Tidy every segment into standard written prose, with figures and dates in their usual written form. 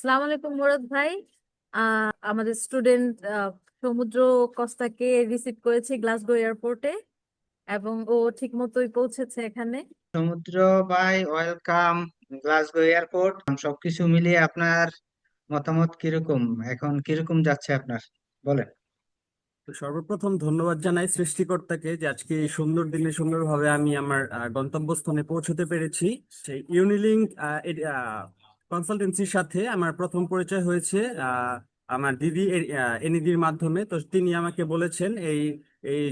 আসসালামু আলাইকুম মুরাদ ভাই। আমাদের স্টুডেন্ট সমুদ্র কস্তাকে রিসিভ করেছি গ্লাসগো এয়ারপোর্টে এবং ও ঠিক মতোই পৌঁছেছে এখানে। সমুদ্র ভাই, ওয়েলকাম গ্লাসগো এয়ারপোর্ট। সবকিছু মিলিয়ে আপনার মতামত কিরকম? এখন কিরকম যাচ্ছে আপনার, বলেন। তো সর্বপ্রথম ধন্যবাদ জানাই সৃষ্টিকর্তাকে যে আজকে এই সুন্দর দিনে সুন্দরভাবে আমি আমার গন্তব্যস্থানে পৌঁছতে পেরেছি। সেই ইউনিলিঙ্ক কনসালটেন্সির সাথে আমার প্রথম পরিচয় হয়েছে আমার দিদি এনিদির মাধ্যমে। তো তিনি আমাকে বলেছেন এই এই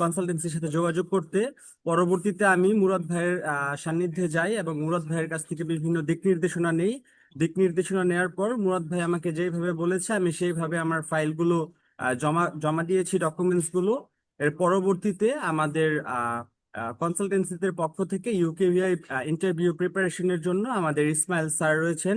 কনসালটেন্সির সাথে যোগাযোগ করতে। পরবর্তীতে আমি মুরাদ ভাইয়ের সান্নিধ্যে যাই এবং মুরাদ ভাইয়ের কাছ থেকে বিভিন্ন দিক নির্দেশনা নেই। দিক নির্দেশনা নেওয়ার পর মুরাদ ভাই আমাকে যেইভাবে বলেছে আমি সেইভাবে আমার ফাইলগুলো জমা জমা দিয়েছি, ডকুমেন্টস গুলো। এর পরবর্তীতে আমাদের কনসালটেন্সিদের পক্ষ থেকে ইউকেভিআই ইন্টারভিউ প্রিপারেশনের জন্য আমাদের ইসমাইল স্যার রয়েছেন।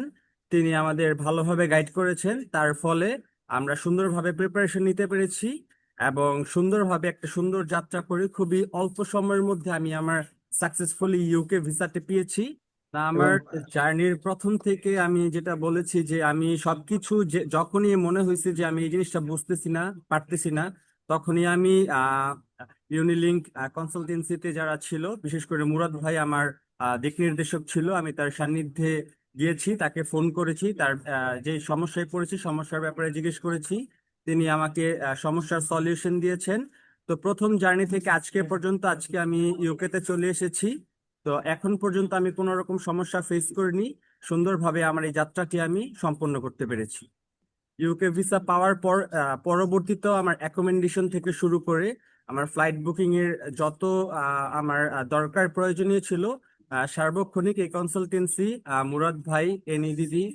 তিনি আমাদের ভালোভাবে গাইড করেছেন, তার ফলে আমরা সুন্দরভাবে প্রিপারেশন নিতে পেরেছি এবং সুন্দরভাবে একটা সুন্দর যাত্রা করে খুবই অল্প সময়ের মধ্যে আমি আমার সাকসেসফুলি ইউকে ভিসাতে পেয়েছি। না, এবং আমার জার্নির প্রথম থেকে আমি যেটা বলেছি যে আমি সবকিছু যখনই মনে হয়েছে যে আমি এই জিনিসটা বুঝতেছি না, পারতেছি না, তখনই আমি ইউনিলিঙ্ক কনসালটেন্সিতে যারা ছিল, বিশেষ করে মুরাদ ভাই আমার দিক নির্দেশক ছিল, আমি তার সান্নিধ্যে গিয়েছি, তাকে ফোন করেছি, তার যে সমস্যায় পড়েছি সমস্যার ব্যাপারে জিজ্ঞেস করেছি। তিনি আমাকে সমস্যার সলিউশন দিয়েছেন। তো প্রথম জার্নি থেকে আজকে পর্যন্ত, আজকে আমি ইউকেতে চলে এসেছি। তো এখন পর্যন্ত আমি কোনো রকম সমস্যা ফেস করিনি। সুন্দরভাবে আমার এই যাত্রাটি আমি সম্পন্ন করতে পেরেছি। ইউকে ভিসা পাওয়ার পর পরবর্তীতেও আমার অ্যাকোমোডেশন থেকে শুরু করে আমার ফ্লাইট বুকিং এর যত আমার দরকার প্রয়োজনীয় ছিল, সার্বক্ষণিক এই কনসালটেন্সি, মুরাদ ভাই, এনি দিদি,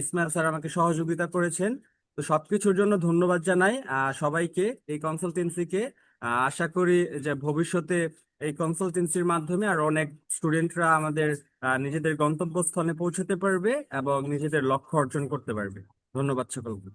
ইসমাইল স্যার আমাকে সহযোগিতা করেছেন। তো সবকিছুর জন্য ধন্যবাদ জানাই সবাইকে, এই কনসালটেন্সিকে। আশা করি যে ভবিষ্যতে এই কনসালটেন্সির মাধ্যমে আর অনেক স্টুডেন্টরা আমাদের নিজেদের গন্তব্যস্থানে পৌঁছতে পারবে এবং নিজেদের লক্ষ্য অর্জন করতে পারবে। ধন্যবাদ সকলকে।